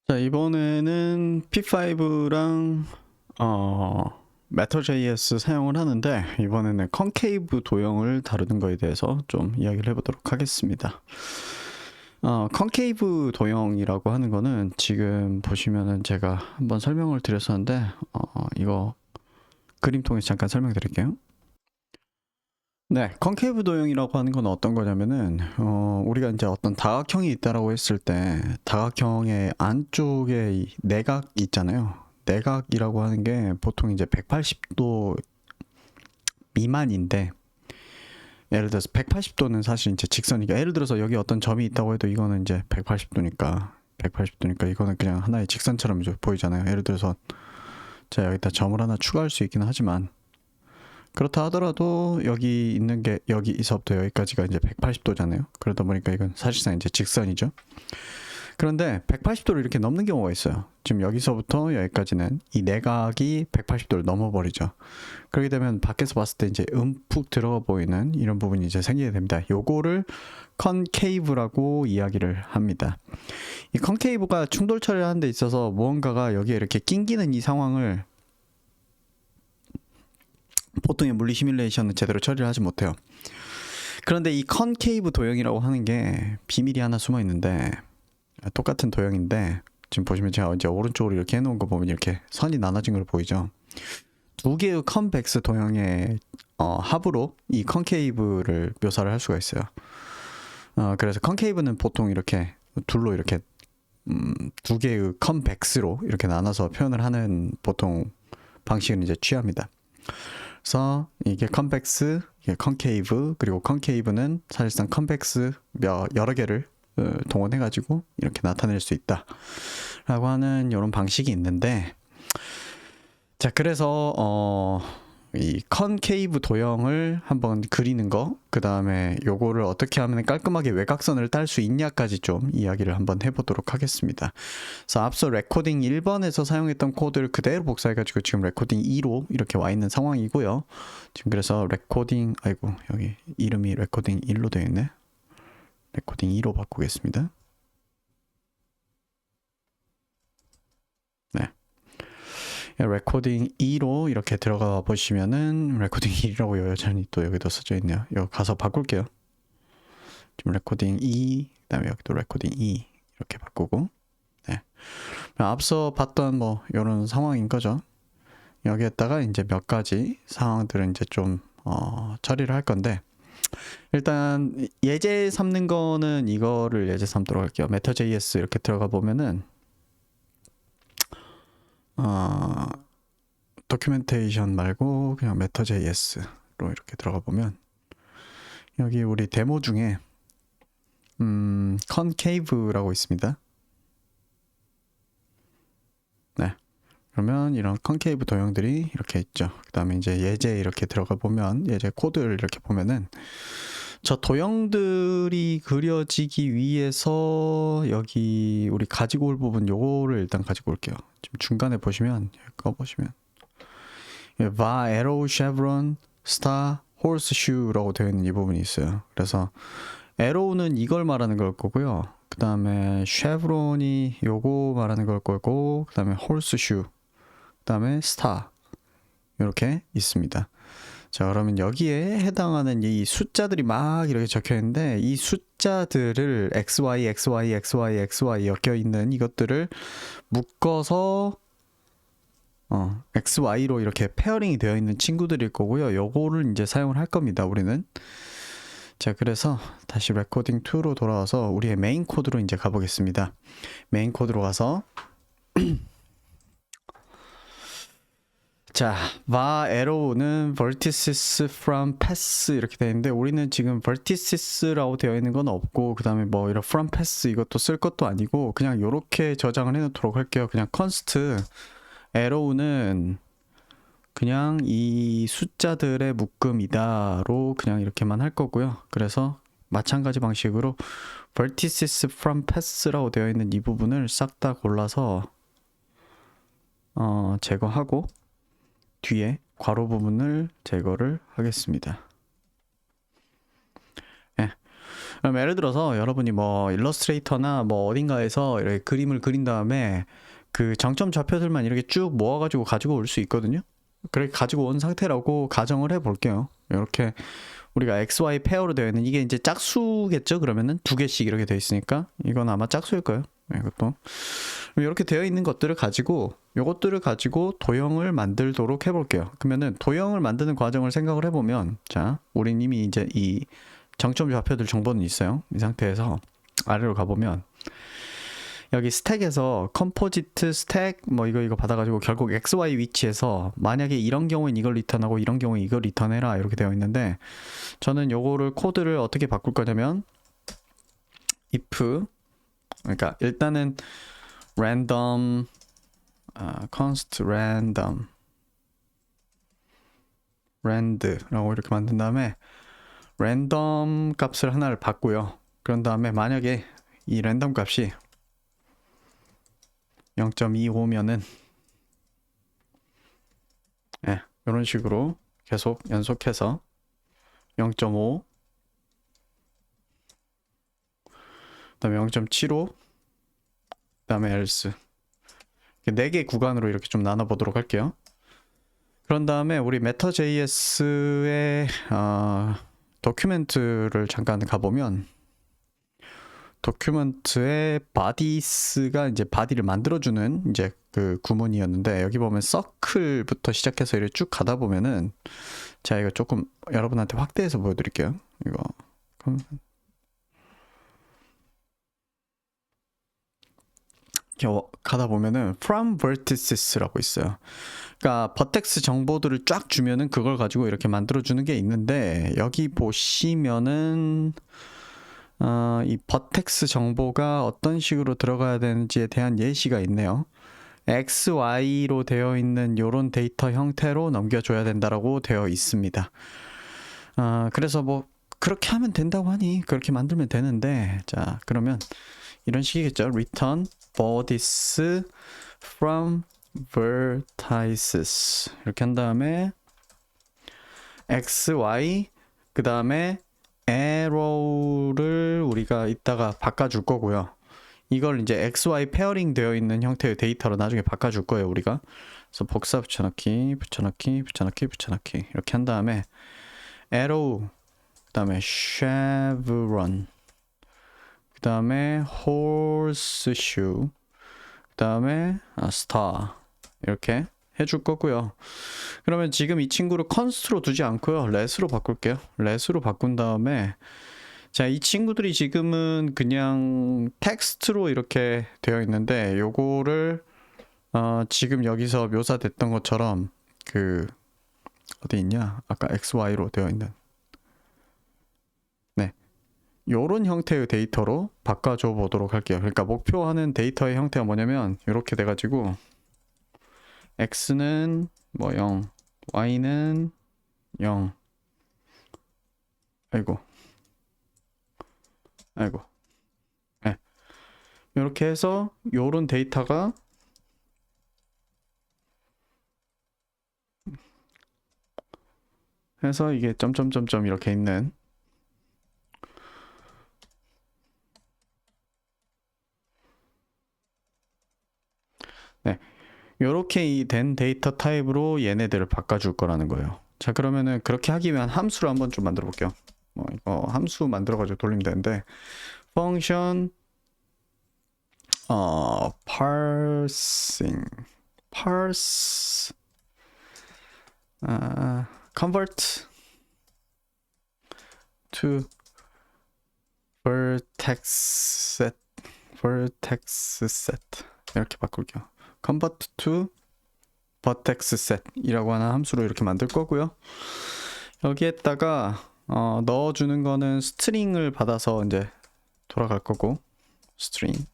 자, 이번에는 P5랑 Matter.js 사용을 하는데, 이번에는 컨케이브 도형을 다루는 거에 대해서 좀 이야기를 해보도록 하겠습니다. 컨케이브 도형이라고 하는 거는 지금 보시면은 제가 한번 설명을 드렸었는데, 이거 그림 통해서 잠깐 설명드릴게요. 네, 컨케이브 도형이라고 하는 건 어떤 거냐면은, 우리가 이제 어떤 다각형이 있다라고 했을 때, 다각형의 안쪽에 이 내각 있잖아요. 내각이라고 하는 게 보통 이제 180도 미만인데, 예를 들어서 180도는 사실 이제 직선이니까, 예를 들어서 여기 어떤 점이 있다고 해도 이거는 이제 180도니까 이거는 그냥 하나의 직선처럼 이제 보이잖아요. 예를 들어서 제가 여기다 점을 하나 추가할 수 있기는 하지만, 그렇다 하더라도 여기 있는 게 여기서부터 여기까지가 이제 180도잖아요. 그러다 보니까 이건 사실상 이제 직선이죠. 그런데 180도를 이렇게 넘는 경우가 있어요. 지금 여기서부터 여기까지는 이 내각이 180도를 넘어버리죠. 그렇게 되면 밖에서 봤을 때 이제 움푹 들어가 보이는 이런 부분이 이제 생기게 됩니다. 요거를 컨케이브라고 이야기를 합니다. 이 컨케이브가 충돌 처리를 하는 데 있어서 무언가가 여기에 이렇게 낑기는 이 상황을 보통의 물리 시뮬레이션은 제대로 처리를 하지 못해요. 그런데 이 컨케이브 도형이라고 하는 게 비밀이 하나 숨어 있는데, 똑같은 도형인데 지금 보시면 제가 이제 오른쪽으로 이렇게 해놓은 거 보면 이렇게 선이 나눠진 걸 보이죠. 두 개의 컨벡스 도형의 합으로 이 컨케이브를 묘사를 할 수가 있어요. 그래서 컨케이브는 보통 이렇게 둘로 이렇게 두 개의 컨벡스로 이렇게 나눠서 표현을 하는 보통 방식을 이제 취합니다. 그래서 이게 컨벡스, 이게 컨케이브, 그리고 컨케이브는 사실상 컨벡스 여러 개를 동원해가지고 이렇게 나타낼 수 있다 라고 하는 이런 방식이 있는데, 자, 그래서 이 컨케이브 도형을 한번 그리는 거, 그 다음에 요거를 어떻게 하면 깔끔하게 외곽선을 딸 수 있냐까지 좀 이야기를 한번 해보도록 하겠습니다. 그래서 앞서 레코딩 1번에서 사용했던 코드를 그대로 복사해가지고 지금 레코딩 2로 이렇게 와 있는 상황이고요. 지금 그래서 레코딩, 아이고, 여기 이름이 레코딩 1로 되어 있네. 레코딩 2로 바꾸겠습니다. 네. 레코딩 2로 이렇게 들어가 보시면은 레코딩 1이라고 여전히 또 여기도 써져 있네요. 이거 가서 바꿀게요. 지금 레코딩 2, 그다음에 여기도 레코딩 2 이렇게 바꾸고, 네. 앞서 봤던 뭐 이런 상황인 거죠. 여기에다가 이제 몇 가지 상황들은 이제 좀 처리를 할 건데, 일단 예제 삼는 거는 이거를 예제 삼도록 할게요. Matter.js 이렇게 들어가 보면은 도큐멘테이션 말고 그냥 Matter.js로 이렇게 들어가 보면 여기 우리 데모 중에 컨케이브라고 있습니다. 네. 그러면 이런 컨케이브 도형들이 이렇게 있죠. 그 다음에 이제 예제 이렇게 들어가 보면 예제 코드를 이렇게 보면은 저 도형들이 그려지기 위해서 여기 우리 가지고 올 부분 요거를 일단 가지고 올게요. 지금 중간에 보시면 이거 보시면 va, arrow, chevron, star, horseshoe라고 되어 있는 이 부분이 있어요. 그래서 arrow는 이걸 말하는 걸 거고요. 그 다음에 chevron이 요거 말하는 걸 거고, 그 다음에 horseshoe, 그 다음에 star 이렇게 있습니다. 자, 그러면 여기에 해당하는 이 숫자들이 막 이렇게 적혀 있는데, 이 숫자들을 XY, XY, XY, XY 엮여 있는 이것들을 묶어서 XY로 이렇게 페어링이 되어 있는 친구들일 거고요. 요거를 이제 사용을 할 겁니다, 우리는. 자, 그래서 다시 레코딩 2로 돌아와서 우리의 메인 코드로 이제 가보겠습니다. 메인 코드로 가서 자, var arrow는 vertices from pass 이렇게 되어 있는데, 우리는 지금 vertices라고 되어 있는 건 없고, 그 다음에 뭐 이런 from pass 이것도 쓸 것도 아니고, 그냥 이렇게 저장을 해 놓도록 할게요. 그냥 const arrow는 그냥 이 숫자들의 묶음이다로 그냥 이렇게만 할 거고요. 그래서 마찬가지 방식으로 vertices from pass라고 되어 있는 이 부분을 싹 다 골라서 제거하고, 뒤에 괄호 부분을 제거를 하겠습니다. 네. 그럼 예를 들어서 여러분이 뭐 일러스트레이터나 뭐 어딘가에서 이렇게 그림을 그린 다음에 그 정점 좌표들만 이렇게 쭉 모아가지고 가지고 올 수 있거든요. 그렇게 가지고 온 상태라고 가정을 해볼게요. 이렇게 우리가 XY 페어로 되어 있는 이게 이제 짝수겠죠? 그러면은 두 개씩 이렇게 되어 있으니까 이건 아마 짝수일 거예요. 이것도 이렇게 되어 있는 것들을 가지고 요것들을 가지고 도형을 만들도록 해볼게요. 그러면은 도형을 만드는 과정을 생각을 해보면 자, 우린 이미 이제 이 정점 좌표들 정보는 있어요. 이 상태에서 아래로 가보면 여기 스택에서 컴포지트 스택 뭐 이거 받아가지고 결국 XY 위치에서 만약에 이런 경우엔 이걸 리턴하고 이런 경우엔 이걸 리턴해라 이렇게 되어 있는데 저는 요거를 코드를 어떻게 바꿀 거냐면 if 그러니까 일단은 random const random rand라고 이렇게 만든 다음에 랜덤 값을 하나를 받고요. 그런 다음에 만약에 이 랜덤 값이 0.25면은 이런 식으로 계속 연속해서 0.5 그다음에 0.75 그다음에 else 4개 구간으로 이렇게 좀 나눠보도록 할게요. 그런 다음에 우리 메타.js의 도큐멘트를 잠깐 가보면 도큐멘트의 bodies가 이제 body를 만들어주는 이제 그 구문이었는데 여기 보면 서클부터 시작해서 이렇게 쭉 가다 보면은 제가 이거 조금 여러분한테 확대해서 보여드릴게요. 이거 가다 보면은 from vertices라고 있어요. 그러니까 버텍스 정보들을 쫙 주면은 그걸 가지고 이렇게 만들어주는 게 있는데 여기 보시면은 이 버텍스 정보가 어떤 식으로 들어가야 되는지에 대한 예시가 있네요. XY로 되어 있는 이런 데이터 형태로 넘겨줘야 된다라고 되어 있습니다. 그래서 뭐 그렇게 하면 된다고 하니 그렇게 만들면 되는데 자 그러면 이런 식이겠죠. return bodies from vertices 이렇게 한 다음에 XY 그 다음에 arrow를 우리가 이따가 바꿔줄 거고요. 이걸 이제 XY 페어링 되어 있는 형태의 데이터로 나중에 바꿔줄 거예요, 우리가. 그래서 복사 붙여넣기, 붙여넣기, 붙여넣기, 붙여넣기 이렇게 한 다음에 arrow, 그 다음에 chevron, 그 다음에 horseshoe, 그 다음에 star 이렇게 해줄 거고요. 그러면 지금 이 친구를 const로 두지 않고요. let으로 바꿀게요. let으로 바꾼 다음에 자, 이 친구들이 지금은 그냥 텍스트로 이렇게 되어 있는데 요거를 지금 여기서 묘사됐던 것처럼 그 어디 있냐? 아까 XY로 되어 있는 네. 요런 형태의 데이터로 바꿔줘 보도록 할게요. 그러니까 목표하는 데이터의 형태가 뭐냐면 이렇게 돼 가지고 X는 뭐 0, Y는 0. 아이고. 네. 이렇게 해서 요런 데이터가 해서 이게 점점점점 이렇게 있는 네. 요렇게 된 데이터 타입으로 얘네들을 바꿔줄 거라는 거예요. 자, 그러면은 그렇게 하기 위한 함수를 한번 좀 만들어 볼게요. 이거 함수 만들어 가지고 돌리면 되는데 function parse convert to vertex set 이렇게 바꿀게요. convert to vertex set 이라고 하는 함수로 이렇게 만들 거고요. 여기에다가 넣어주는 거는 스트링을 받아서 이제 돌아갈 거고 string.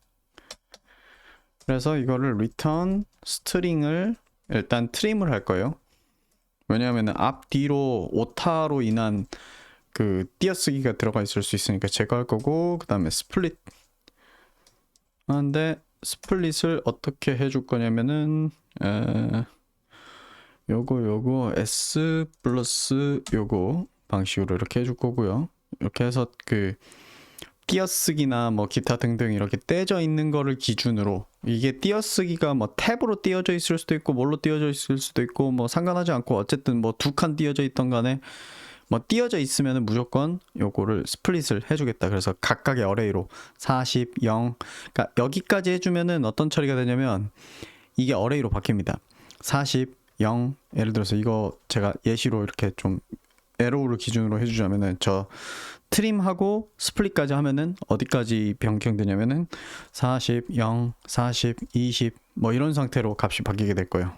그래서 이거를 return string을 일단 트림을 할 거예요. 왜냐하면 앞뒤로 오타로 인한 그 띄어쓰기가 들어가 있을 수 있으니까 제거할 거고 그 다음에 스플릿 하는데 스플릿을 어떻게 해줄 거냐면은 요거 S 플러스 요거 방식으로 이렇게 해줄 거고요. 이렇게 해서 그 띄어쓰기나 뭐 기타 등등 이렇게 떼져 있는 거를 기준으로, 이게 띄어쓰기가 뭐 탭으로 띄어져 있을 수도 있고 뭘로 띄어져 있을 수도 있고 뭐 상관하지 않고, 어쨌든 뭐 두 칸 띄어져 있던 간에 뭐 띄어져 있으면은 무조건 요거를 스플릿을 해주겠다. 그래서 각각의 어레이로 40, 0, 그러니까 여기까지 해주면은 어떤 처리가 되냐면 이게 어레이로 바뀝니다. 40, 0, 예를 들어서 이거 제가 예시로 이렇게 좀 에로우를 기준으로 해주자면은, 저 트림하고 스플릿까지 하면은 어디까지 변경되냐면은 40, 0, 40, 20 뭐 이런 상태로 값이 바뀌게 될 거예요.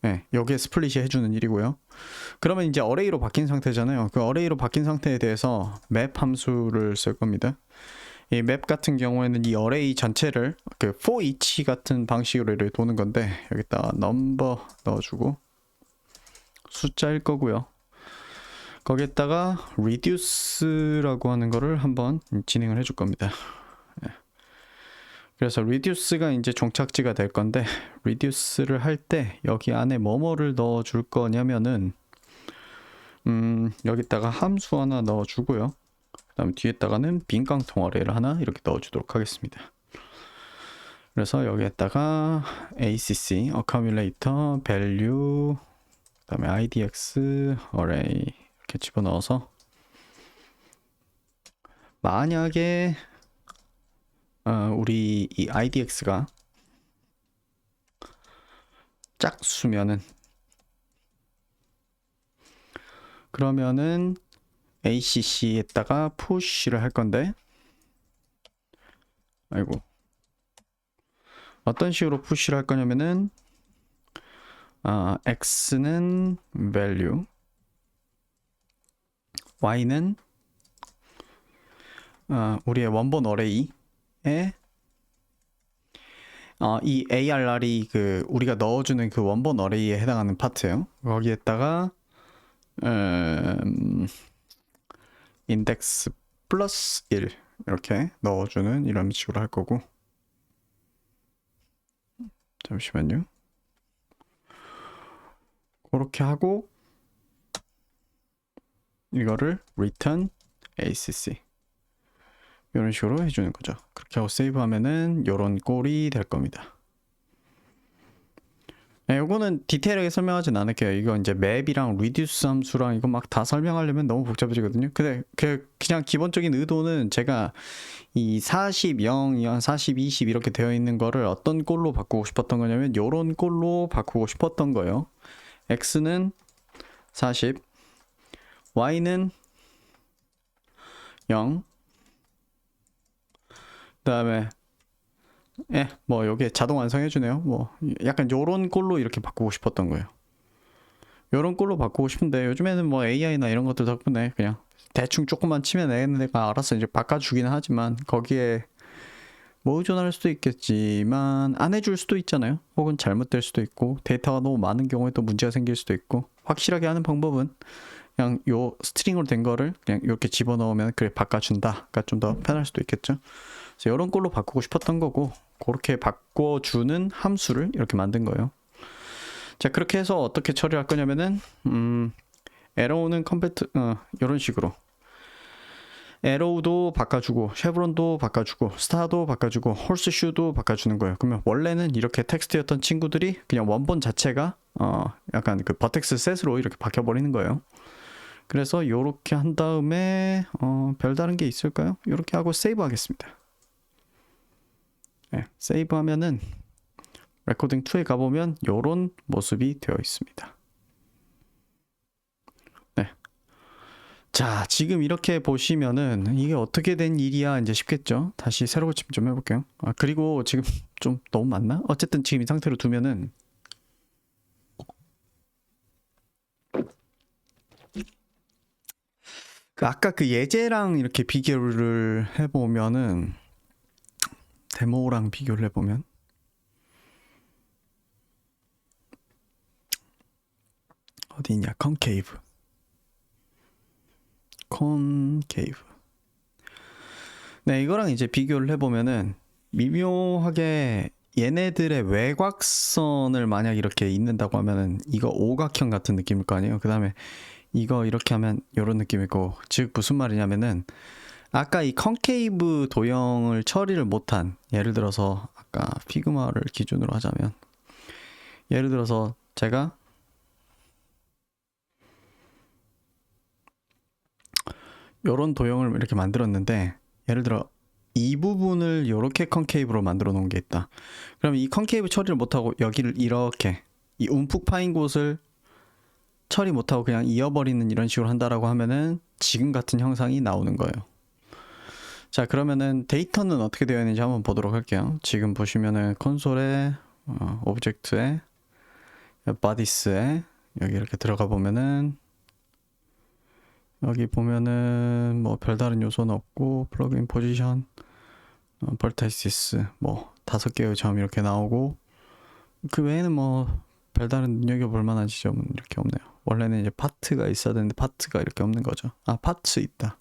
네, 여기에 스플릿이 해주는 일이고요. 그러면 이제 어레이로 바뀐 상태잖아요. 그 어레이로 바뀐 상태에 대해서 맵 함수를 쓸 겁니다. 이 맵 같은 경우에는 이 어레이 전체를 그 for each 같은 방식으로 이렇게 도는 건데, 여기다가 넘버 넣어주고 숫자일 거고요. 거기에다가 reduce라고 하는 거를 한번 진행을 해줄 겁니다. 그래서 reduce가 이제 종착지가 될 건데, reduce를 할 때 여기 안에 뭐뭐를 넣어 줄 거냐면은 여기다가 함수 하나 넣어 주고요. 그 다음 뒤에다가는 빈 깡통 어레이를 하나 이렇게 넣어 주도록 하겠습니다. 그래서 여기에다가 acc accumulator value, 그 다음에 idx array 이렇게 집어넣어서, 만약에 우리 이 idx가 짝수면은, 그러면은 ACC에다가 push를 할 건데, 아이고, 어떤 식으로 push를 할 거냐면은 x는 value, y는 우리의 원본 어레이에 이 ARR이 그 우리가 넣어주는 그 원본 어레이에 해당하는 파트예요. 거기에다가 인덱스 플러스 1 이렇게 넣어주는 이런 식으로 할 거고, 잠시만요. 그렇게 하고 이거를 return acc 이런 식으로 해주는 거죠. 그렇게 하고 세이브하면은 이런 꼴이 될 겁니다. 네, 요거는 디테일하게 설명하진 않을게요. 이거 이제 맵이랑 reduce 함수랑 이거 막 다 설명하려면 너무 복잡해지거든요. 근데 그냥 기본적인 의도는, 제가 이 40, 0, 40, 20 이렇게 되어 있는 거를 어떤 꼴로 바꾸고 싶었던 거냐면 요런 꼴로 바꾸고 싶었던 거예요. x는 40, y는 0, 그 다음에 뭐 여기에 자동 완성해주네요. 뭐 약간 요런 꼴로 이렇게 바꾸고 싶었던 거예요. 요런 꼴로 바꾸고 싶은데, 요즘에는 뭐 AI나 이런 것들 덕분에 그냥 대충 조금만 치면 얘네가 알아서 이제 바꿔주기는 하지만, 거기에 뭐 의존할 수도 있겠지만 안 해줄 수도 있잖아요. 혹은 잘못될 수도 있고, 데이터가 너무 많은 경우에 또 문제가 생길 수도 있고. 확실하게 하는 방법은 그냥 요 스트링으로 된 거를 그냥 이렇게 집어넣으면 그래 바꿔준다가 좀 더 편할 수도 있겠죠. 그래서 이런 걸로 바꾸고 싶었던 거고, 그렇게 바꿔주는 함수를 이렇게 만든 거예요. 자, 그렇게 해서 어떻게 처리할 거냐면은 에러우는 컴패트 이런 식으로 에러우도 바꿔주고, 쉐브론도 바꿔주고, 스타도 바꿔주고, 홀스슈도 바꿔주는 거예요. 그러면 원래는 이렇게 텍스트였던 친구들이 그냥 원본 자체가 약간 그 버텍스 셋으로 이렇게 바뀌어버리는 거예요. 그래서 이렇게 한 다음에 별다른 게 있을까요? 이렇게 하고 세이브 하겠습니다. 네, 세이브 하면은 레코딩 2에 가보면 이런 모습이 되어 있습니다. 네. 자, 지금 이렇게 보시면은 이게 어떻게 된 일이야 이제 쉽겠죠? 다시 새로 고침 좀 해볼게요. 그리고 지금 좀 너무 많나? 어쨌든 지금 이 상태로 두면은 아까 그 예제랑 이렇게 비교를 해보면은, 데모랑 비교를 해보면 어디 있냐? 컨케이브. 네, 이거랑 이제 비교를 해보면은 미묘하게 얘네들의 외곽선을 만약 이렇게 있는다고 하면은 이거 오각형 같은 느낌일 거 아니에요. 그 다음에 이거 이렇게 하면 이런 느낌이고, 즉 무슨 말이냐면은 아까 이 컨케이브 도형을 처리를 못한, 예를 들어서 아까 피그마를 기준으로 하자면, 예를 들어서 제가 요런 도형을 이렇게 만들었는데, 예를 들어 이 부분을 이렇게 컨케이브로 만들어 놓은 게 있다. 그럼 이 컨케이브 처리를 못하고 여기를 이렇게 이 움푹 파인 곳을 처리 못하고 그냥 이어버리는 이런 식으로 한다라고 하면은 지금 같은 형상이 나오는 거예요. 자, 그러면은 데이터는 어떻게 되어 있는지 한번 보도록 할게요. 지금 보시면은 콘솔에 오브젝트에 바디스에 여기 이렇게 들어가 보면은 여기 보면은 뭐 별다른 요소는 없고 플러그인 포지션 벌타시스 뭐 5개의 점 이렇게 나오고 그 외에는 뭐 별다른 눈여겨볼 만한 지점은 이렇게 없네요. 원래는 이제 파트가 있어야 되는데 파트가 이렇게 없는 거죠. 아, 파츠 있다.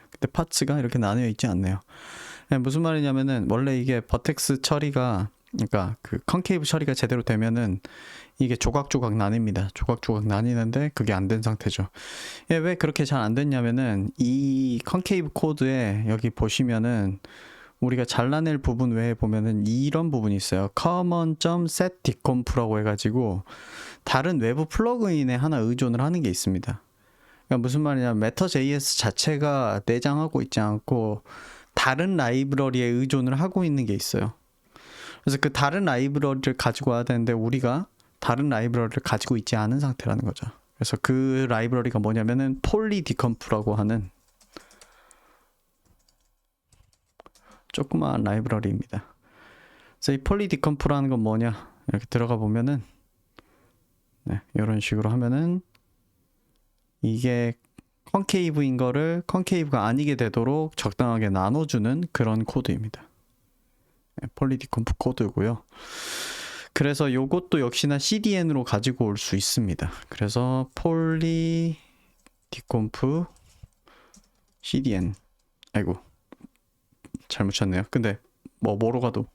근데 파츠가 이렇게 나뉘어 있지 않네요. 무슨 말이냐면은 원래 이게 버텍스 처리가, 그러니까 그 컨케이브 처리가 제대로 되면은 이게 조각조각 나뉩니다. 조각조각 나뉘는데 그게 안 된 상태죠. 왜 그렇게 잘 안 됐냐면은 이 컨케이브 코드에 여기 보시면은 우리가 잘라낼 부분 외에 보면은 이런 부분이 있어요. common.setDecomp라고 해가지고 다른 외부 플러그인에 하나 의존을 하는 게 있습니다. 그러니까 무슨 말이냐면 메터.js 자체가 내장하고 있지 않고 다른 라이브러리에 의존을 하고 있는 게 있어요. 그래서 그 다른 라이브러리를 가지고 와야 되는데 우리가 다른 라이브러리를 가지고 있지 않은 상태라는 거죠. 그래서 그 라이브러리가 뭐냐면은 폴리디컴프라고 하는 조그마한 라이브러리입니다. 그래서 이 폴리디컴프라는 건 뭐냐, 이렇게 들어가 보면은 이런 식으로 하면은 이게 컨케이브인 거를 컨케이브가 아니게 되도록 적당하게 나눠주는 그런 코드입니다. 폴리디컴프 코드고요. 그래서 요것도 역시나 CDN으로 가지고 올 수 있습니다. 그래서 폴리디컴프 CDN, 아이고 잘못 쳤네요. 근데 뭐로 가도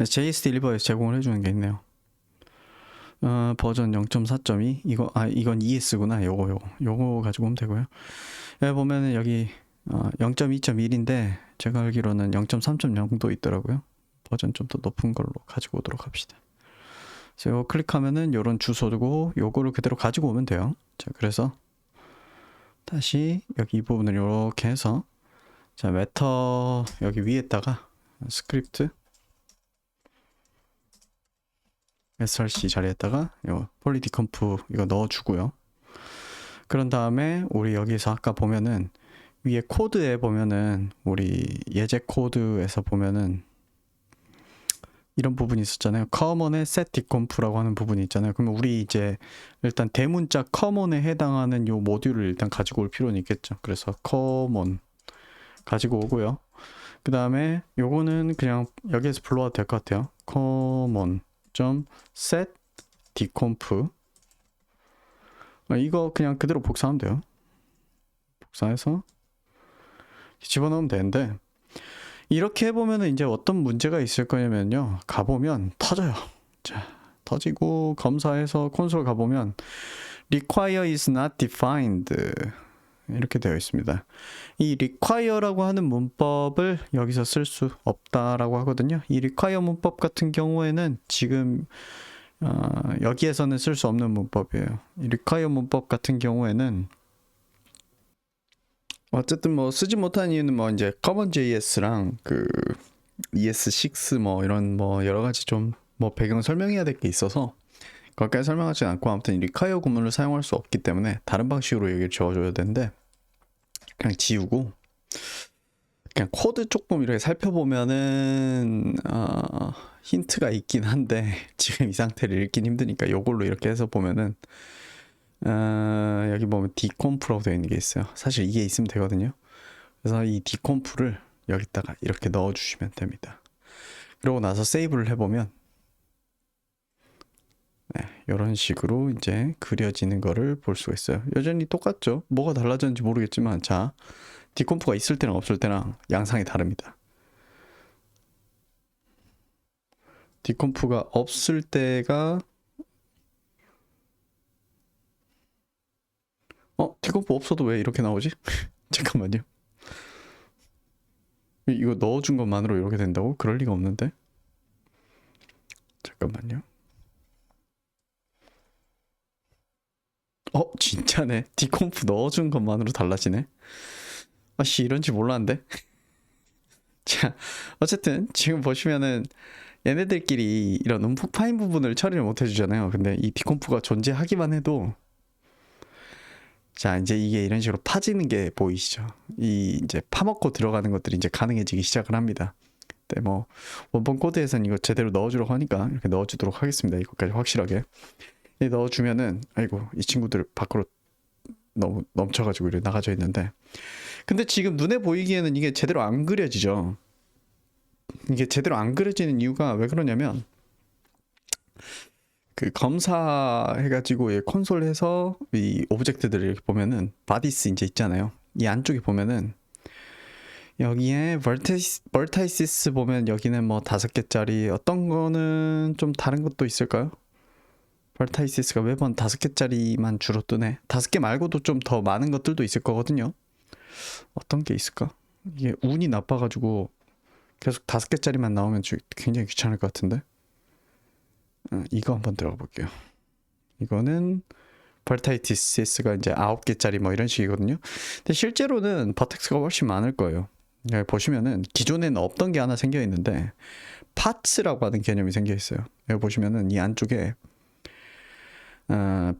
JS 딜리버에서 제공을 해주는 게 있네요. 버전 0.4.2 이건 ES구나. 요거 가지고 오면 되고요. 여기 보면은 여기 0.2.1인데 제가 알기로는 0.3.0도 있더라고요. 버전 좀 더 높은 걸로 가지고 오도록 합시다. 그래서 이거 클릭하면은 요런 주소고 요거를 그대로 가지고 오면 돼요. 자, 그래서 다시 여기 이 부분을 이렇게 해서 자, 메터 여기 위에다가 스크립트 src 자리에다가 요 폴리디컴프 이거 넣어주고요. 그런 다음에 우리 여기서 아까 보면은 위에 코드에 보면은 우리 예제 코드에서 보면은 이런 부분이 있었잖아요. common의 setDecomp라고 하는 부분이 있잖아요. 그러면 우리 이제 일단 대문자 common에 해당하는 요 모듈을 일단 가지고 올 필요는 있겠죠. 그래서 common 가지고 오고요. 그 다음에 요거는 그냥 여기에서 불러와도 될 것 같아요. common.setDecomp 이거 그냥 그대로 복사하면 돼요. 복사해서 집어넣으면 되는데 이렇게 해보면 이제 어떤 문제가 있을 거냐면요. 가보면 터져요. 자, 터지고 검사해서 콘솔 가보면 require is not defined 이렇게 되어 있습니다. 이 require라고 하는 문법을 여기서 쓸 수 없다라고 하거든요. 이 require 문법 같은 경우에는 지금 여기에서는 쓸 수 없는 문법이에요. 이 require 문법 같은 경우에는 어쨌든 뭐 쓰지 못한 이유는 뭐 이제 common.js랑 그 ES6 뭐 이런 뭐 여러 가지 좀 뭐 배경 설명해야 될 게 있어서 거기까지 설명하지 않고 아무튼 require 구문을 사용할 수 없기 때문에 다른 방식으로 여기를 지워줘야 되는데 그냥 지우고 그냥 코드 조금 이렇게 살펴보면은 힌트가 있긴 한데 지금 이 상태를 읽긴 힘드니까 요걸로 이렇게 해서 보면은 여기 보면 디콤프라고 되어 있는 게 있어요. 사실 이게 있으면 되거든요. 그래서 이 디콤프를 여기다가 이렇게 넣어 주시면 됩니다. 그러고 나서 세이브를 해보면 이런 식으로 이제 그려지는 거를 볼 수가 있어요. 여전히 똑같죠. 뭐가 달라졌는지 모르겠지만 자, 디콤프가 있을 때랑 없을 때랑 양상이 다릅니다. 디콤프가 없을 때가 디컴프 없어도 왜 이렇게 나오지? 잠깐만요. 이거 넣어준 것만으로 이렇게 된다고? 그럴 리가 없는데. 잠깐만요. 진짜네. 디컴프 넣어준 것만으로 달라지네. 아씨, 이런지 몰랐는데. 자, 어쨌든 지금 보시면은 얘네들끼리 이런 움푹 파인 부분을 처리를 못 해주잖아요. 근데 이 디컴프가 존재하기만 해도, 자, 이제 이게 이런 식으로 파지는 게 보이시죠? 이 이제 파먹고 들어가는 것들이 이제 가능해지기 시작을 합니다. 네, 뭐 원본 코드에서는 이거 제대로 넣어주려고 하니까 이렇게 넣어주도록 하겠습니다. 이것까지 확실하게 넣어주면은, 아이고, 이 친구들 밖으로 너무 넘쳐가지고 이렇게 나가져 있는데, 근데 지금 눈에 보이기에는 이게 제대로 안 그려지죠. 이게 제대로 안 그려지는 이유가 왜 그러냐면, 그 검사해가지고 이 콘솔에서 이 오브젝트들을 이렇게 보면은 바디스 이제 있잖아요. 이 안쪽에 보면은 여기에 벌타이시스 보면 여기는 뭐 5개짜리, 어떤 거는 좀 다른 것도 있을까요? 벌타이시스가 매번 5개짜리만 주로 뜨네. 5개 말고도 좀 더 많은 것들도 있을 거거든요. 어떤 게 있을까? 이게 운이 나빠가지고 계속 5개짜리만 나오면 굉장히 귀찮을 것 같은데. 이거 한번 들어가 볼게요. 이거는 벌타이시스가 이제 9개짜리 뭐 이런 식이거든요. 근데 실제로는 버텍스가 훨씬 많을 거예요. 보시면은 기존에는 없던 게 하나 생겨 있는데 파츠라고 하는 개념이 생겨 있어요. 여기 보시면은 이 안쪽에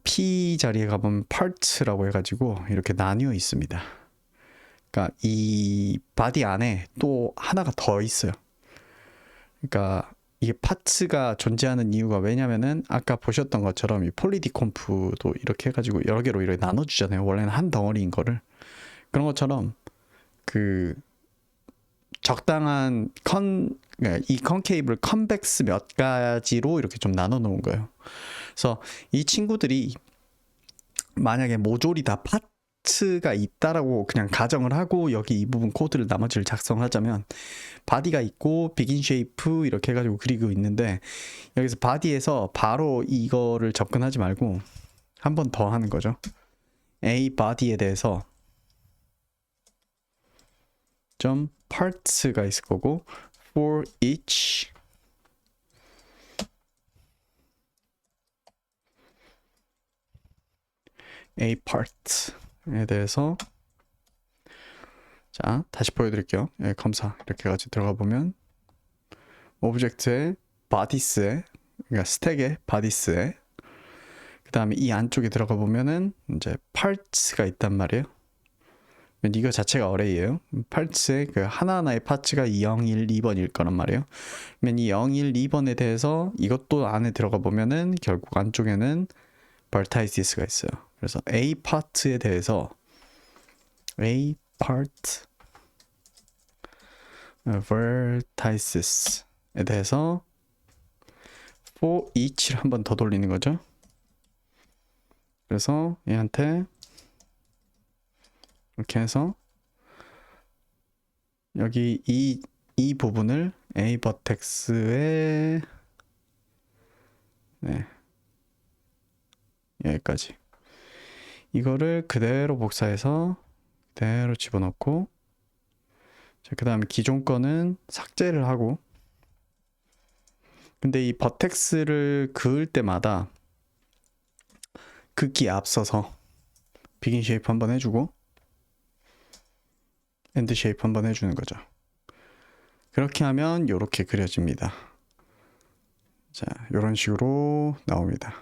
P 자리에 가보면 parts라고 해가지고 이렇게 나뉘어 있습니다. 그러니까 이 바디 안에 또 하나가 더 있어요. 그러니까 이게 파츠가 존재하는 이유가 왜냐면은 아까 보셨던 것처럼 이 폴리디콤프도 이렇게 해가지고 여러 개로 이렇게 나눠주잖아요. 원래는 한 덩어리인 거를. 그런 것처럼 그 적당한 이 컨케이블 컨벡스 몇 가지로 이렇게 좀 나눠 놓은 거예요. 그래서 이 친구들이 만약에 모조리 다 파츠가 있다라고 그냥 가정을 하고 여기 이 부분 코드를 나머지를 작성하자면 바디가 있고 비긴 쉐이프 이렇게 해가지고 그리고 있는데, 여기서 바디에서 바로 이거를 접근하지 말고 한 번 더 하는 거죠. A 바디에 대해서 점 parts가 있을 거고 for each A part에 대해서, 자 다시 보여드릴게요. 검사 이렇게 해가지고 들어가 보면 오브젝트의 바디스에, 그러니까 스택의 바디스에, 그 다음에 이 안쪽에 들어가 보면은 이제 parts가 있단 말이에요. 이거 자체가 어레이예요. parts의 그 하나하나의 파츠가 0, 1, 2번일 거란 말이에요. 그러면 이 0, 1, 2번에 대해서 이것도 안에 들어가 보면은 결국 안쪽에는 벌타이시스가 있어요. 그래서 A 파트에 대해서 A part vertices에 대해서 for each를 한 번 더 돌리는 거죠. 그래서 얘한테 이렇게 해서 여기 이 부분을 A 버텍스에, 네, 여기까지 이거를 그대로 복사해서 그대로 집어넣고, 그 다음에 기존 거는 삭제를 하고, 근데 이 버텍스를 그을 때마다 긋기에 앞서서 비긴 쉐이프 한번 해주고 엔드 쉐이프 한번 해주는 거죠. 그렇게 하면 이렇게 그려집니다. 자, 이런 식으로 나옵니다.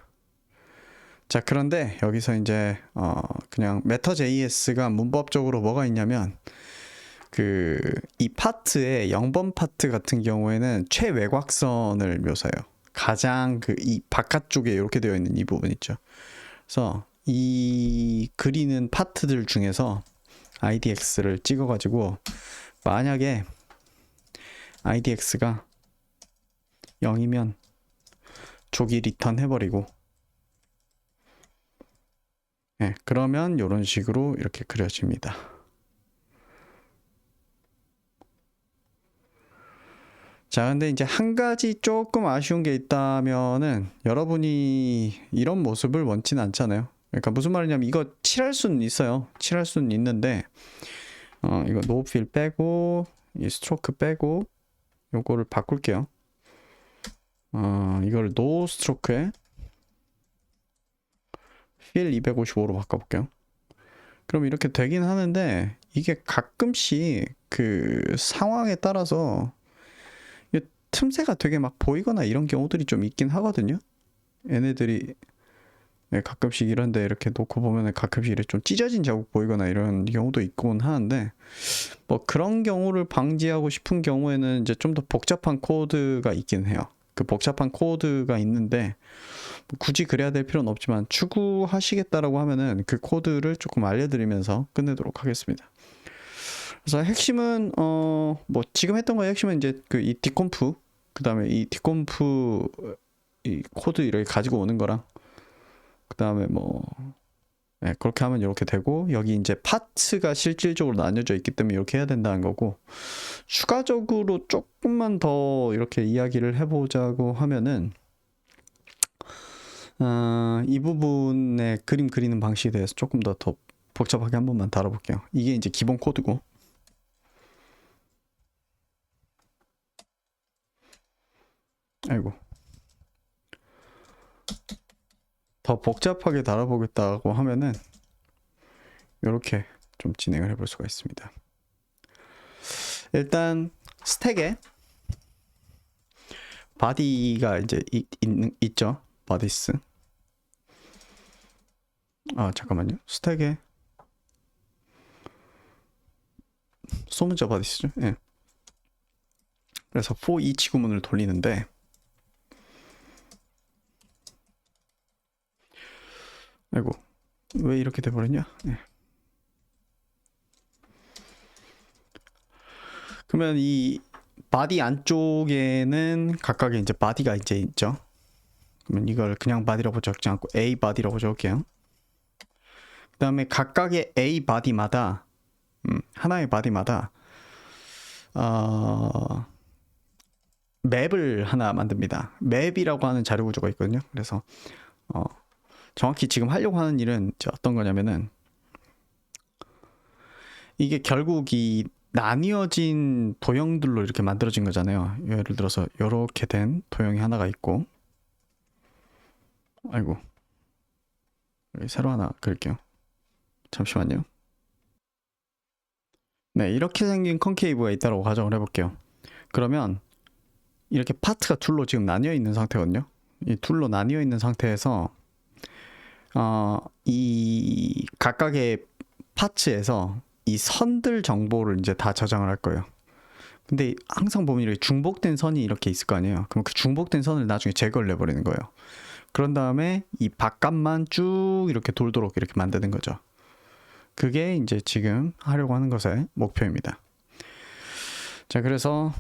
자, 그런데 여기서 이제 그냥 메타.js가 문법적으로 뭐가 있냐면, 이 파트의 0번 파트 같은 경우에는 최외곽선을 묘사해요. 가장 이 바깥쪽에 이렇게 되어 있는 이 부분 있죠. 그래서 이 그리는 파트들 중에서 IDX를 찍어가지고, 만약에 IDX가 0이면 조기 리턴 해버리고, 네, 그러면 이런 식으로 이렇게 그려집니다. 자, 근데 이제 한 가지 조금 아쉬운 게 있다면은, 여러분이 이런 모습을 원치는 않잖아요. 그러니까 무슨 말이냐면 이거 칠할 수는 있어요. 칠할 수는 있는데 이거 노필 빼고 이 스트로크 빼고 요거를 바꿀게요. 이걸 노 스트로크에 필 255로 바꿔볼게요. 그럼 이렇게 되긴 하는데 이게 가끔씩 그 상황에 따라서 틈새가 되게 막 보이거나 이런 경우들이 좀 있긴 하거든요. 얘네들이 가끔씩 이런데 이렇게 놓고 보면 가끔씩 이렇게 좀 찢어진 자국 보이거나 이런 경우도 있곤 하는데 뭐 그런 경우를 방지하고 싶은 경우에는 이제 좀 더 복잡한 코드가 있긴 해요. 그 복잡한 코드가 있는데 뭐 굳이 그래야 될 필요는 없지만 추구하시겠다라고 하면은 그 코드를 조금 알려드리면서 끝내도록 하겠습니다. 그래서 핵심은 뭐 지금 했던 거의 핵심은 이제 그 이 디콤프 그다음에 이 디콤프 이 코드 이렇게 가지고 오는 거랑 그다음에 뭐 네, 그렇게 하면 이렇게 되고 여기 이제 파트가 실질적으로 나뉘어져 있기 때문에 이렇게 해야 된다는 거고 추가적으로 조금만 더 이렇게 이야기를 해보자고 하면은 이 부분의 그림 그리는 방식에 대해서 조금 더 복잡하게 한 번만 다뤄볼게요. 이게 이제 기본 코드고 아이고 더 복잡하게 다뤄보겠다고 하면은 이렇게 좀 진행을 해볼 수가 있습니다. 일단 스택에 바디가 이제 있죠. 바디스. 잠깐만요. 스택에 소문자 바디스죠. 예. 그래서 for each 구문을 돌리는데 아이고 왜 이렇게 돼버렸냐? 예. 그러면 이 바디 안쪽에는 각각의 이제 바디가 이제 있죠. 그러면 이걸 그냥 바디라고 적지 않고 A 바디라고 적을게요. 그 다음에 각각의 A 바디마다 하나의 바디마다 맵을 하나 만듭니다. 맵이라고 하는 자료 구조가 있거든요. 그래서 정확히 지금 하려고 하는 일은 어떤 거냐면은 이게 결국 이 나뉘어진 도형들로 이렇게 만들어진 거잖아요. 예를 들어서 이렇게 된 도형이 하나가 있고 아이고 여기 새로 하나 그릴게요. 잠시만요. 네, 이렇게 생긴 컨케이브가 있다고 가정을 해볼게요. 그러면 이렇게 파트가 둘로 지금 나뉘어 있는 상태거든요. 이 둘로 나뉘어 있는 상태에서 이 각각의 파츠에서 이 선들 정보를 이제 다 저장을 할 거예요. 근데 항상 보면 이렇게 중복된 선이 이렇게 있을 거 아니에요. 그럼 그 중복된 선을 나중에 제거를 해버리는 거예요. 그런 다음에 이 바깥만 쭉 이렇게 돌도록 이렇게 만드는 거죠. 그게 이제 지금 하려고 하는 것의 목표입니다. 자, 그래서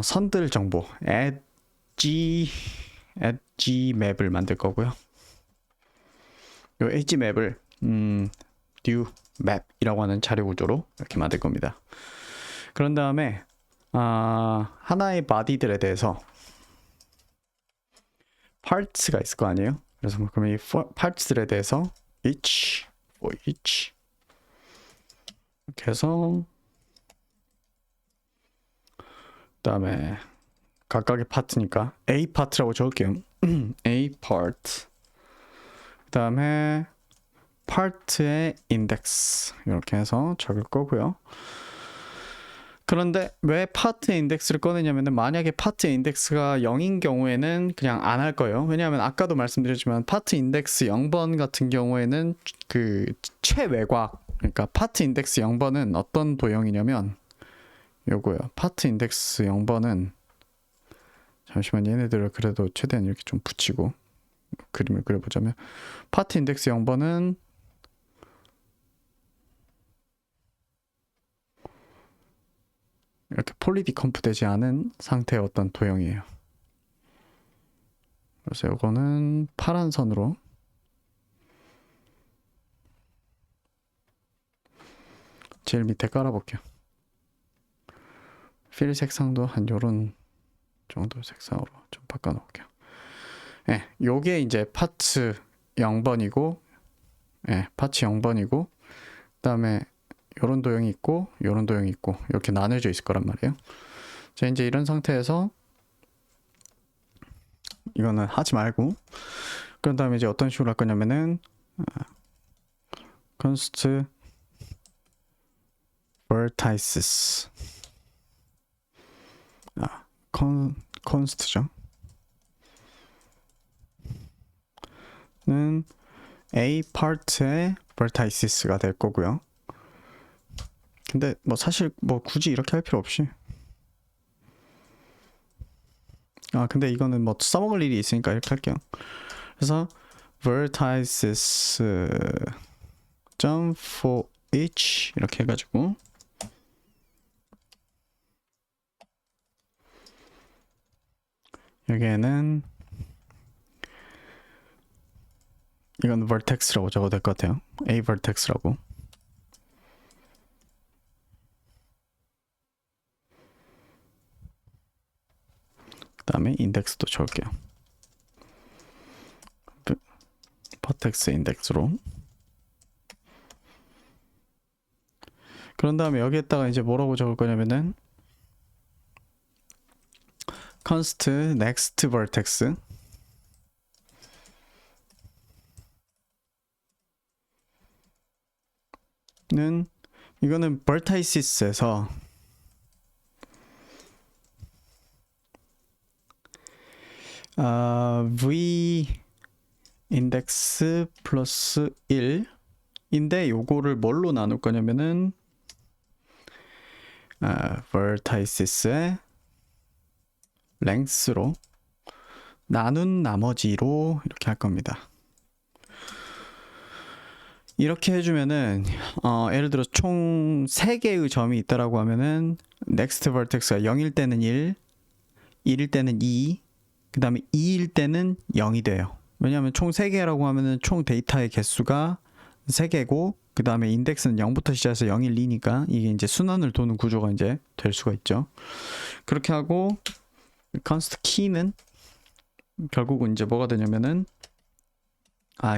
선들 정보 엣지 맵을 만들 거고요. 요 엣지 맵을 new map이라고 하는 자료 구조로 이렇게 만들 겁니다. 그런 다음에 하나의 바디들에 대해서 parts가 있을 거 아니에요. 그래서 그럼 이 parts들에 대해서 each for each 이렇게 해서 그 다음에 각각의 파트니까 A 파트라고 적을게요. A part 그 다음에 파트의 인덱스 이렇게 해서 적을 거고요. 그런데 왜 파트의 인덱스를 꺼내냐면 만약에 파트의 인덱스가 0인 경우에는 그냥 안 할 거예요. 왜냐하면 아까도 말씀드렸지만 파트 인덱스 0번 같은 경우에는 그 최외곽 그러니까 파트 인덱스 0번은 어떤 도형이냐면 요거요. 파트 인덱스 0번은 잠시만 얘네들을 그래도 최대한 이렇게 좀 붙이고 그림을 그려보자면 파트 인덱스 0번은 이렇게 폴리디컴프 되지 않은 상태의 어떤 도형이에요. 그래서 이거는 파란 선으로 제일 밑에 깔아볼게요. 필 색상도 한 요런 정도 색상으로 좀 바꿔놓을게요. 네, 요게 이제 파트 0번이고 예, 파츠 0번이고 그다음에 요런 도형이 있고 요런 도형이 있고 이렇게 나눠져 있을 거란 말이에요. 자, 이제 이런 상태에서 이거는 하지 말고 그런 다음에 이제 어떤 식으로 할 거냐면은 const vertices const죠. 는 A part의 vertices가 될 거고요. 근데 뭐 사실 뭐 굳이 이렇게 할 필요 없이 근데 이거는 뭐 써먹을 일이 있으니까 이렇게 할게요. 그래서 vertices for each 이렇게 해가지고 여기에는 이건 vertex라고 적어도 될 것 같아요. A vertex라고. 그 다음에 인덱스도 적을게요. vertex 인덱스로. 그런 다음에 여기에다가 이제 뭐라고 적을 거냐면은 const next vertex 는 이거는 vertices에서 v 인덱스 플러스 1인데 요거를 뭘로 나눌 거냐면은 vertices의 length로 나눈 나머지로 이렇게 할 겁니다. 이렇게 해주면은 예를 들어 총 3개의 점이 있다라고 하면은 next vertex가 0일 때는 1, 1일 때는 2, 그 다음에 2일 때는 0이 돼요. 왜냐하면 총 3개라고 하면은 총 데이터의 개수가 3개고 그 다음에 인덱스는 0부터 시작해서 0, 1, 2니까 이게 이제 순환을 도는 구조가 이제 될 수가 있죠. 그렇게 하고 const key는 결국은 이제 뭐가 되냐면은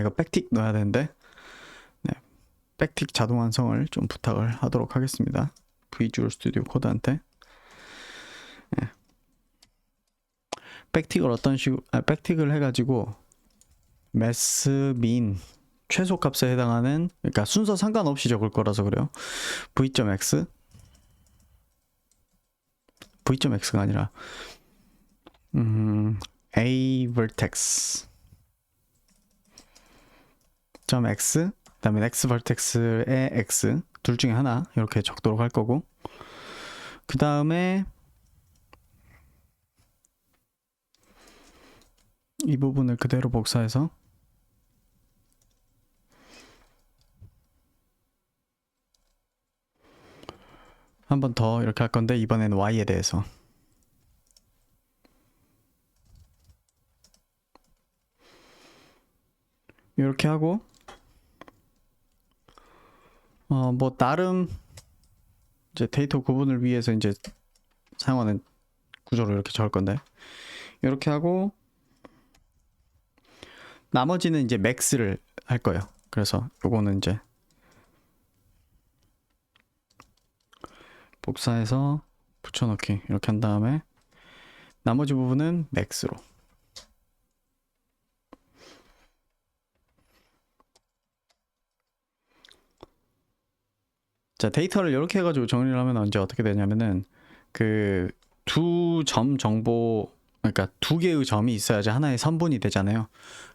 이거 백틱 넣어야 되는데 백틱 자동 완성을 좀 부탁을 하도록 하겠습니다. Visual Studio 코드한테. 네. 백틱을 어떤 식으로 백틱을 해가지고 mass min 최소값에 해당하는 그러니까 순서 상관없이 적을 거라서 그래요. v.x v.x가 아니라 a vertex .x 그다음에 next vertex의 x 둘 중에 하나 이렇게 적도록 할 거고 그 다음에 이 부분을 그대로 복사해서 한 번 더 이렇게 할 건데 이번에는 y에 대해서 이렇게 하고 뭐 나름 이제 데이터 구분을 위해서 이제 사용하는 구조로 이렇게 적을 건데 이렇게 하고 나머지는 이제 max를 할 거예요. 그래서 요거는 이제 복사해서 붙여넣기 이렇게 한 다음에 나머지 부분은 max로 자 데이터를 이렇게 해가지고 정리를 하면 언제 어떻게 되냐면은 그 두 점 정보 그러니까 두 개의 점이 있어야지 하나의 선분이 되잖아요.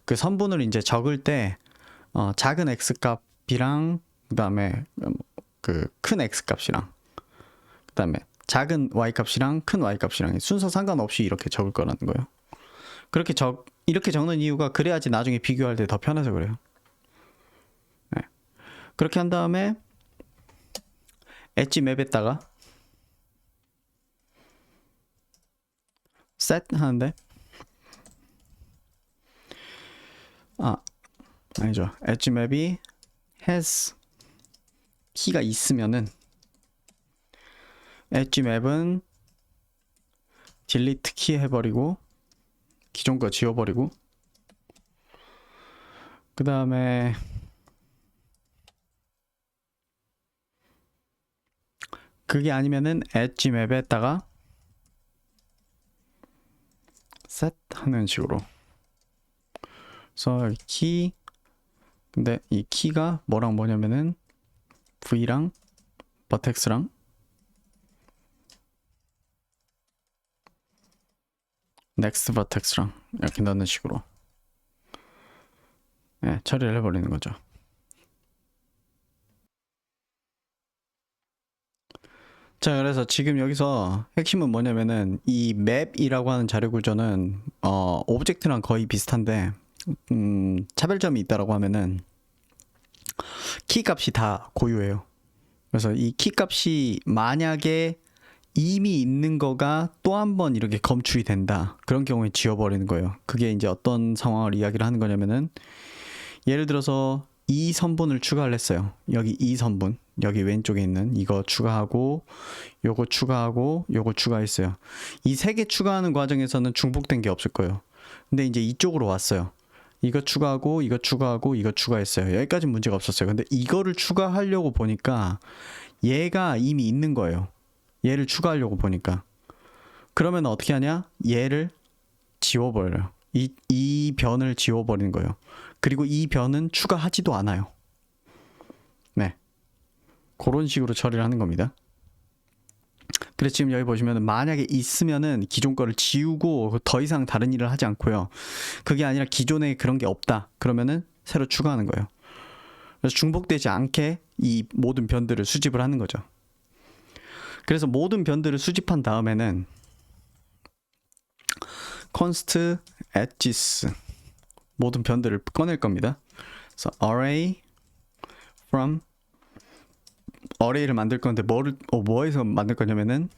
그 선분을 이제 적을 때 작은 x 값이랑 그다음에 그 큰 x 값이랑 그다음에 작은 y 값이랑 큰 y 값이랑 순서 상관없이 이렇게 적을 거라는 거예요. 이렇게 적는 이유가 그래야지 나중에 비교할 때 더 편해서 그래요. 네. 그렇게 한 다음에 엣지 맵에다가 set 하는데 아니죠. 엣지 맵이 has 키가 있으면은 엣지 맵은 delete 키 해버리고 기존 거 지워버리고 그 다음에 그게 아니면은 엣지 맵에다가 set 하는 식으로. 그래서 키, 근데 이 키가 뭐랑 뭐냐면은 V랑 버텍스랑 넥스트 버텍스랑 이렇게 넣는 식으로 네, 처리를 해버리는 거죠. 자, 그래서 지금 여기서 핵심은 뭐냐면은 이 맵이라고 하는 자료 구조는 오브젝트랑 거의 비슷한데 차별점이 있다라고 하면은 키 값이 다 고유해요. 그래서 이 키 값이 만약에 이미 있는 거가 또 한 번 이렇게 검출이 된다. 그런 경우에 지워버리는 거예요. 그게 이제 어떤 상황을 이야기를 하는 거냐면은 예를 들어서 이 선분을 추가를 했어요. 여기 이 선분, 여기 왼쪽에 있는 이거 추가하고 요거 추가하고 요거 추가했어요. 이 세 개 추가하는 과정에서는 중복된 게 없을 거예요. 근데 이제 이쪽으로 왔어요. 이거 추가하고 이거 추가하고 이거 추가했어요. 여기까지 문제가 없었어요. 근데 이거를 추가하려고 보니까 얘가 이미 있는 거예요. 얘를 추가하려고 보니까. 그러면 어떻게 하냐? 얘를 지워버려요. 이 변을 지워버리는 거예요. 그리고 이 변은 추가하지도 않아요. 네. 그런 식으로 처리를 하는 겁니다. 그래서 지금 여기 보시면 만약에 있으면은 기존 거를 지우고 더 이상 다른 일을 하지 않고요. 그게 아니라 기존에 그런 게 없다. 그러면은 새로 추가하는 거예요. 그래서 중복되지 않게 이 모든 변들을 수집을 하는 거죠. 그래서 모든 변들을 수집한 다음에는 const edges 모든 변들을 꺼낼 겁니다. 그래서 array from array를 만들 건데 뭐에서 만들 거냐면은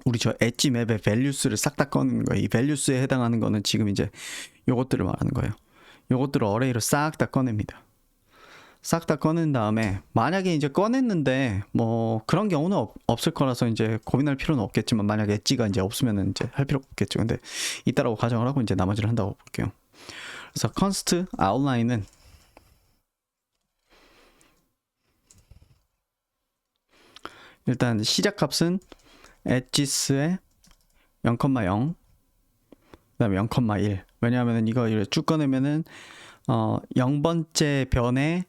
우리 저 엣지 맵의 values를 싹 다 꺼내는 거예요. 이 values에 해당하는 거는 지금 이제 요것들을 말하는 거예요. 요것들을 array로 싹 다 꺼냅니다. 싹 다 꺼낸 다음에 만약에 이제 꺼냈는데 뭐 그런 경우는 없을 거라서 이제 고민할 필요는 없겠지만 만약에 엣지가 이제 없으면 이제 할 필요 없겠죠. 근데 있다라고 가정을 하고 이제 나머지를 한다고 볼게요. 그래서 const outline은 일단 시작 값은 edges의 0,0 그다음에 0,1 왜냐하면 이거 쭉 꺼내면은 0번째 변의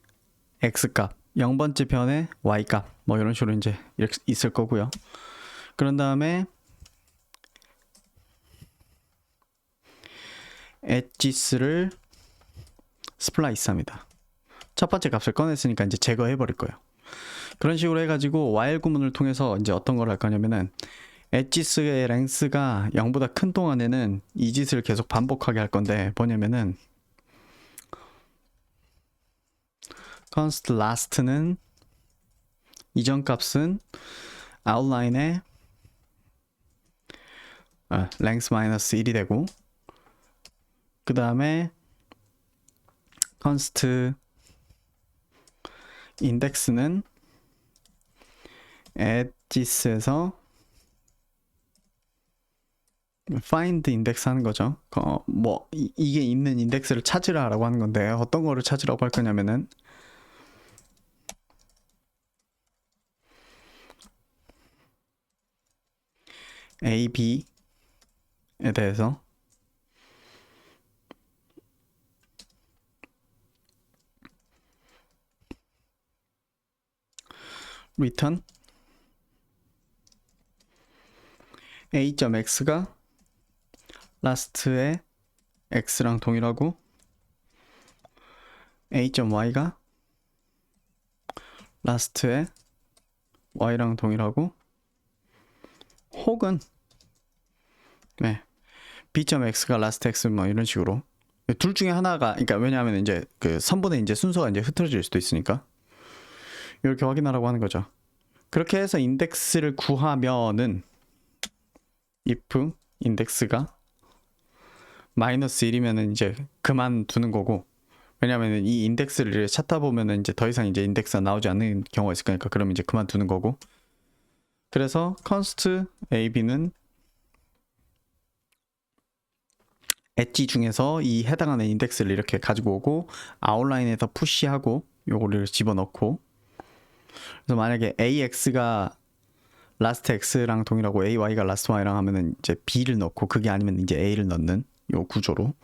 x값 0번째 변의 y값 뭐 이런 식으로 이제 이렇게 있을 거고요. 그런 다음에 edges를 스플라이스 합니다. 첫 번째 값을 꺼냈으니까 이제 제거해 버릴 거예요. 그런 식으로 해가지고 while 구문을 통해서 이제 어떤 걸 할 거냐면은 edges의 랭스가 0보다 큰 동안에는 이 짓을 계속 반복하게 할 건데 뭐냐면은 const last는 이전 값은 outline의 length 마이너스 1이 되고 그 다음에 const index는 edges에서 find index 하는 거죠. 뭐 이게 있는 인덱스를 찾으라라고 하는 건데 어떤 거를 찾으라고 할 거냐면은 A, B에 대해서 return a.x가 last의 x랑 동일하고 a.y가 last의 y랑 동일하고 혹은 네, b.x가 last x 뭐 이런 식으로 둘 중에 하나가 그러니까 왜냐하면 이제 그 선분의 이제 순서가 이제 흐트러질 수도 있으니까 이렇게 확인하라고 하는 거죠. 그렇게 해서 인덱스를 구하면은 if 인덱스가 마이너스 1이면은 이제 그만두는 거고 왜냐하면 이 인덱스를 찾다 보면은 이제 더 이상 이제 인덱스가 나오지 않는 경우가 있을 거니까 그럼 이제 그만두는 거고 그래서 const ab는 엣지 중에서 이 해당하는 인덱스를 이렇게 가지고 오고 아웃라인에서 푸시하고 요거를 집어넣고 그래서 만약에 ax가 last x랑 동일하고 ay가 last y랑 하면은 이제 b를 넣고 그게 아니면 이제 a를 넣는 요 구조로.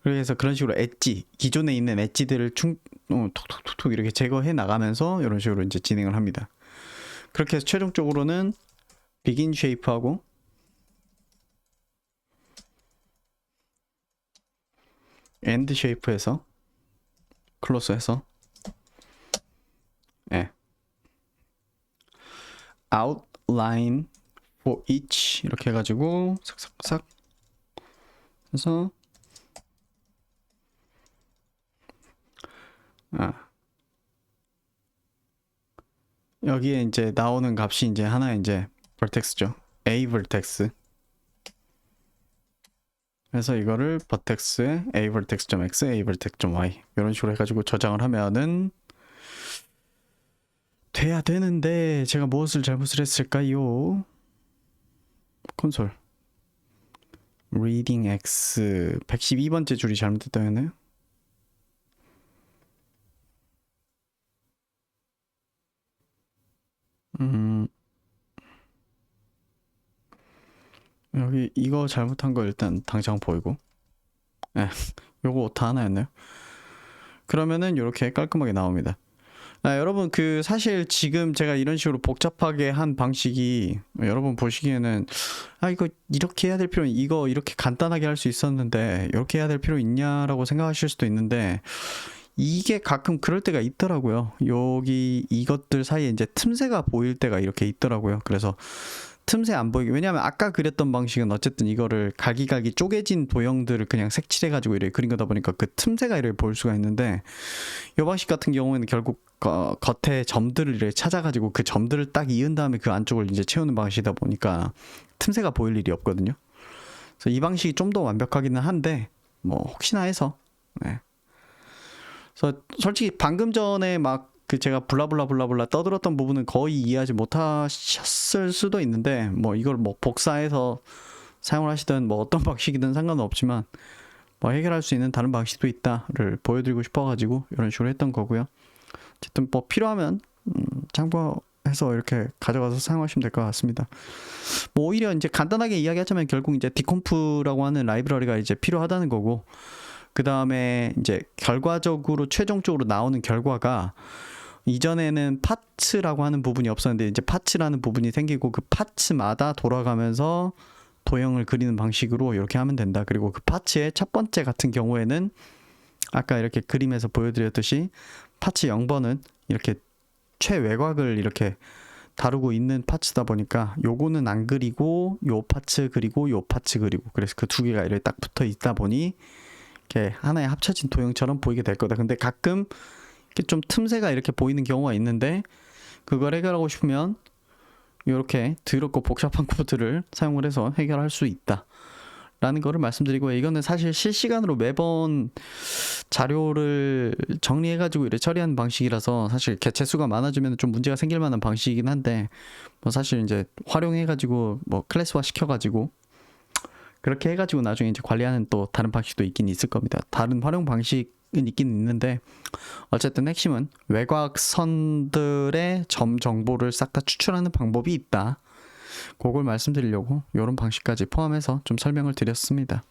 그래서 그런 식으로 엣지, 기존에 있는 엣지들을 톡톡톡톡 이렇게 제거해 나가면서 이런 식으로 이제 진행을 합니다. 그렇게 해서 최종적으로는 begin shape하고 end shape에서 close해서 예. outline for each 이렇게 해가지고 싹싹싹 해서 여기에 이제 나오는 값이 이제 하나의 이제 vertex죠. a vertex. 그래서 이거를 vertex에 a vertex.x, a vertex.y 이런 식으로 해가지고 저장을 하면은 돼야 되는데 제가 무엇을 잘못을 했을까요? 콘솔 reading x 112번째 줄이 잘못됐다 했나요? 여기 이거 잘못한 거 일단 당장 보이고 요거 오타 하나였나요? 그러면은 이렇게 깔끔하게 나옵니다. 여러분 그 사실 지금 제가 이런 식으로 복잡하게 한 방식이 여러분 보시기에는 이거 이렇게 해야 될 필요 이거 이렇게 간단하게 할 수 있었는데 이렇게 해야 될 필요 있냐라고 생각하실 수도 있는데 이게 가끔 그럴 때가 있더라고요. 여기 이것들 사이에 이제 틈새가 보일 때가 이렇게 있더라고요. 그래서 틈새 안 보이게, 왜냐하면 아까 그렸던 방식은 어쨌든 이거를 갈기갈기 쪼개진 도형들을 그냥 색칠해가지고 이렇게 그린 거다 보니까 그 틈새가 이렇게 보일 수가 있는데 이 방식 같은 경우에는 결국 겉에 점들을 이렇게 찾아가지고 그 점들을 딱 이은 다음에 그 안쪽을 이제 채우는 방식이다 보니까 틈새가 보일 일이 없거든요. 그래서 이 방식이 좀 더 완벽하기는 한데 뭐 혹시나 해서 그래서 솔직히 방금 전에 막 그 제가 블라블라 떠들었던 부분은 거의 이해하지 못하셨을 수도 있는데 뭐 이걸 뭐 복사해서 사용을 하시든 뭐 어떤 방식이든 상관은 없지만 뭐 해결할 수 있는 다른 방식도 있다를 보여드리고 싶어가지고 이런 식으로 했던 거고요. 어쨌든 뭐 필요하면 참고해서 이렇게 가져가서 사용하시면 될 것 같습니다. 뭐 오히려 이제 간단하게 이야기하자면 결국 이제 디콤프라고 하는 라이브러리가 이제 필요하다는 거고, 그 다음에 이제 결과적으로 최종적으로 나오는 결과가 이전에는 파츠라고 하는 부분이 없었는데 이제 파츠라는 부분이 생기고 그 파츠마다 돌아가면서 도형을 그리는 방식으로 이렇게 하면 된다. 그리고 그 파츠의 첫 번째 같은 경우에는 아까 이렇게 그림에서 보여드렸듯이 파츠 0번은 이렇게 최외곽을 이렇게 다루고 있는 파츠다 보니까 요거는 안 그리고 요 파츠 그리고 요 파츠 그리고 그래서 그 두 개가 이렇게 딱 붙어 있다 보니 이렇게 하나의 합쳐진 도형처럼 보이게 될 거다. 근데 가끔 좀 틈새가 이렇게 보이는 경우가 있는데 그걸 해결하고 싶으면 이렇게 더럽고 복잡한 코드를 사용을 해서 해결할 수 있다 라는 거를 말씀드리고요. 이거는 사실 실시간으로 매번 자료를 정리해가지고 이렇게 처리하는 방식이라서 사실 개체 수가 많아지면 좀 문제가 생길 만한 방식이긴 한데 뭐 사실 이제 활용해가지고 뭐 클래스화 시켜가지고 그렇게 해가지고 나중에 이제 관리하는 또 다른 방식도 있긴 있을 겁니다. 다른 활용 방식은 있긴 있는데 어쨌든 핵심은 외곽선들의 점 정보를 싹 다 추출하는 방법이 있다. 그걸 말씀드리려고 이런 방식까지 포함해서 좀 설명을 드렸습니다.